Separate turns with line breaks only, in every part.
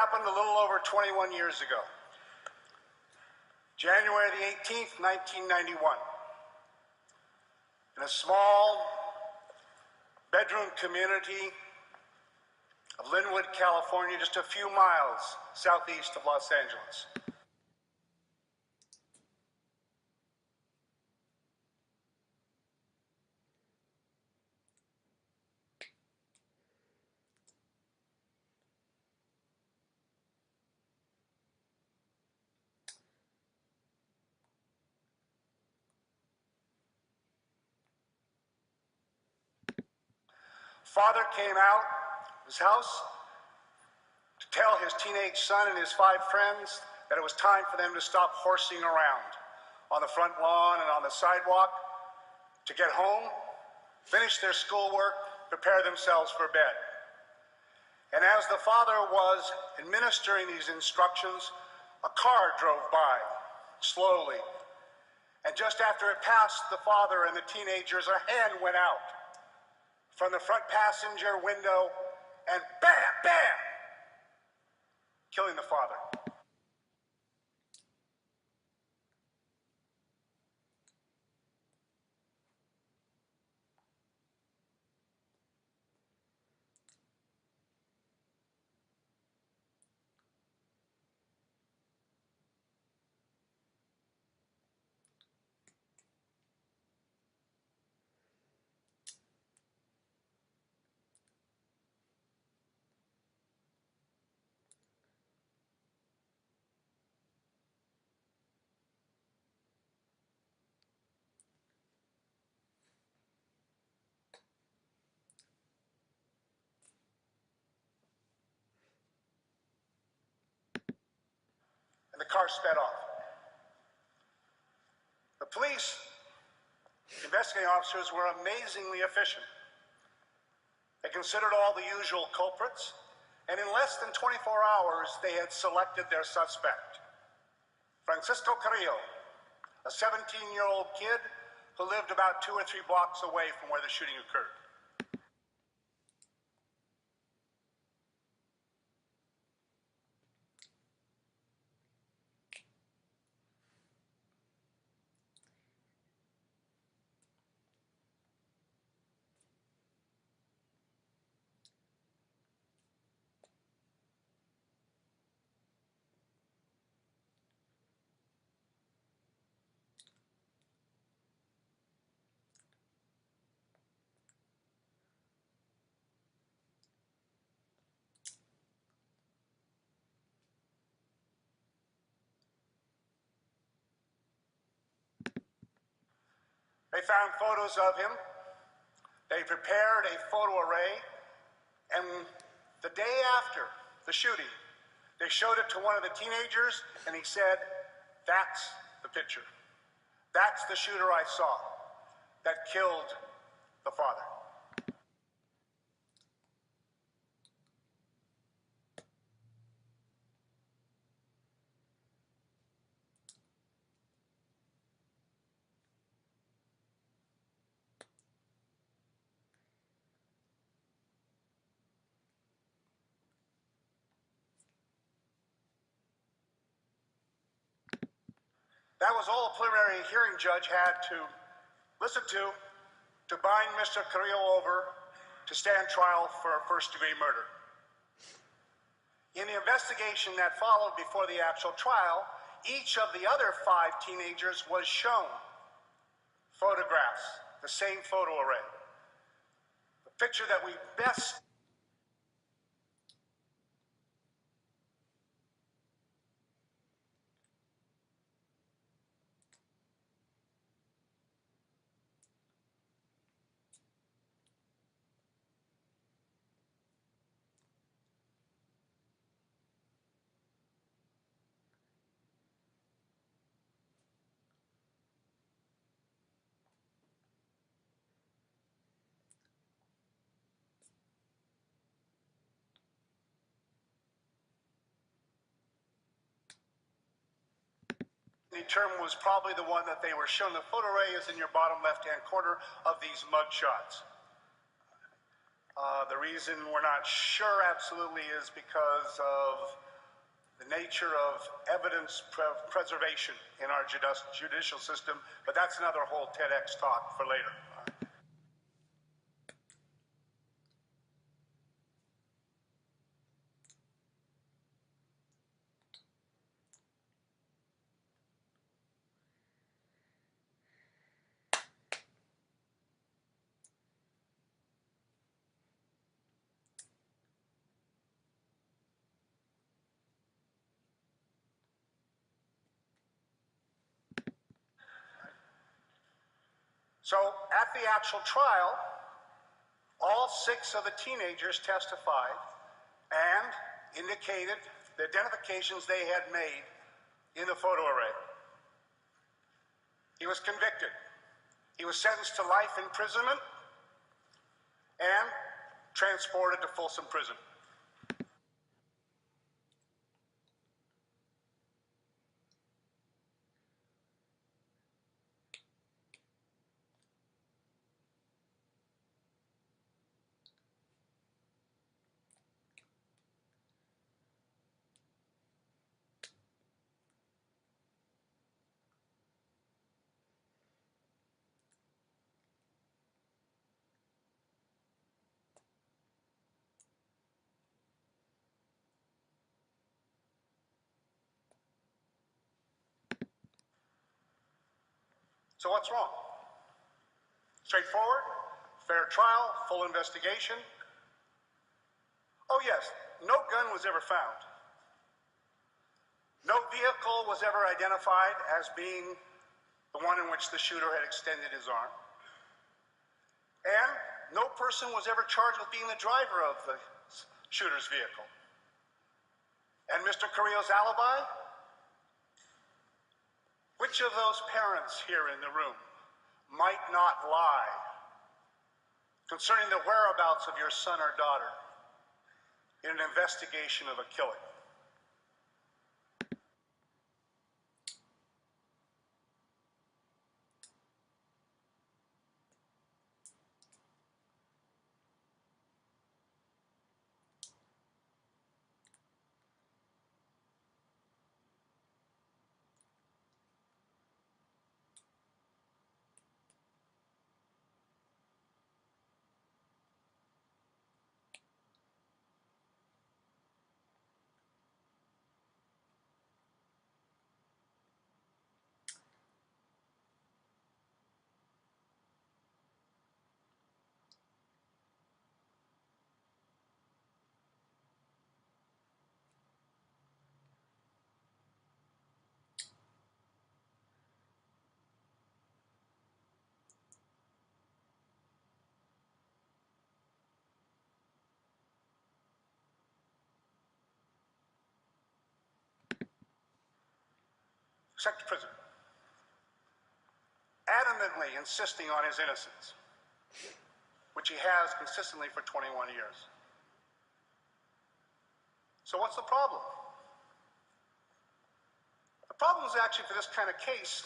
happened a little over 21 years ago. January the 18th, 1991. In a small bedroom community of Linwood, California, just a few miles southeast of Los Angeles. Father came out of his house to tell his teenage son and his 5 friends that it was time for them to stop horsing around on the front lawn and on the sidewalk, to get home, finish their schoolwork, prepare themselves for bed. And as the father was administering these instructions, a car drove by slowly. And just after it passed the father and the teenagers, a hand went out from the front passenger window and bam, bam, killing the father. And the car sped off. The police, investigating officers, were amazingly efficient. They considered all the usual culprits, and in less than 24 hours, they had selected their suspect. Francisco Carrillo, a 17-year-old kid who lived about 2 or 3 blocks away from where the shooting occurred. They found photos of him. They prepared a photo array, and the day after the shooting, they showed it to one of the teenagers, and he said, "That's the picture. That's the shooter I saw that killed the father." That was all a preliminary hearing judge had to listen to bind Mr. Carrillo over to stand trial for first-degree murder. In the investigation that followed before the actual trial, each of the other 5 teenagers was shown photographs, the same photo array. The picture that we best determined was probably the one that they were shown. The photo array is in your bottom left-hand corner of these mug shots. The reason we're not sure absolutely is because of the nature of evidence preservation in our judicial system, but that's another whole TEDx talk for later. So at the actual trial, all 6 of the teenagers testified and indicated the identifications they had made in the photo array. He was convicted. He was sentenced to life imprisonment and transported to Folsom Prison. So what's wrong? Straightforward, fair trial, full investigation. Oh yes, no gun was ever found. No vehicle was ever identified as being the one in which the shooter had extended his arm. And no person was ever charged with being the driver of the shooter's vehicle. And Mr. Carrillo's alibi? Which of those parents here in the room might not lie concerning the whereabouts of your son or daughter in an investigation of a killing? Sent to prison, adamantly insisting on his innocence, which he has consistently for 21 years. So what's the problem? The problems actually for this kind of case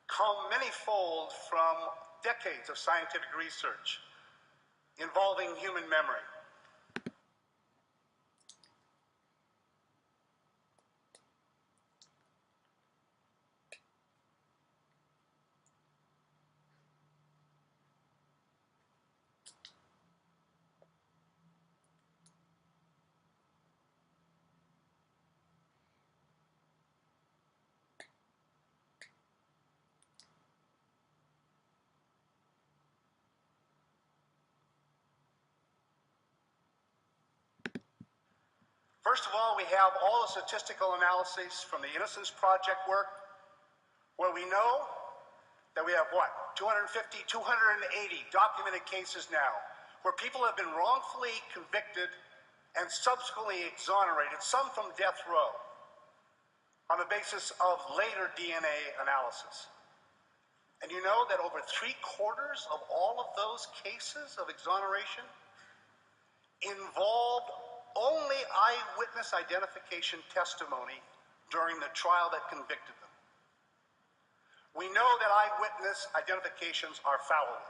come manyfold from decades of scientific research involving human memory. First of all, we have all the statistical analyses from the Innocence Project work, where we know that we have what? 250, 280 documented cases now, where people have been wrongfully convicted and subsequently exonerated, some from death row, on the basis of later DNA analysis. And you know that over 3/4 of all of those cases of exoneration involved only eyewitness identification testimony during the trial that convicted them. We know that eyewitness identifications are fallible.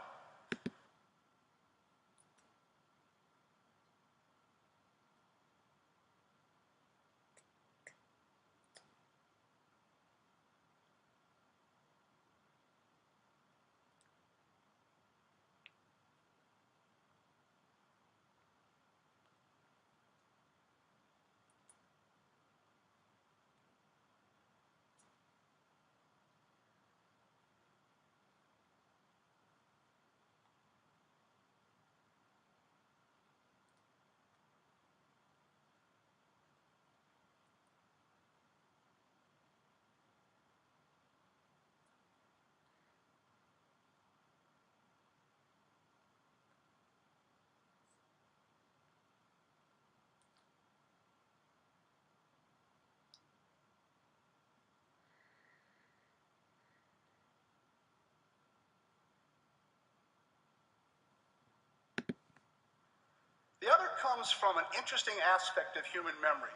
comes from an interesting aspect of human memory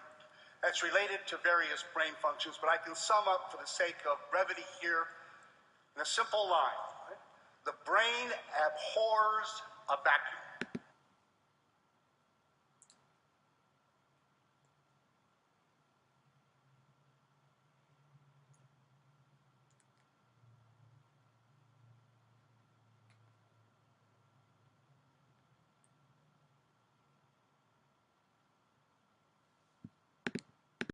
that's related to various brain functions, but I can sum up for the sake of brevity here in a simple line. Right? The brain abhors a vacuum.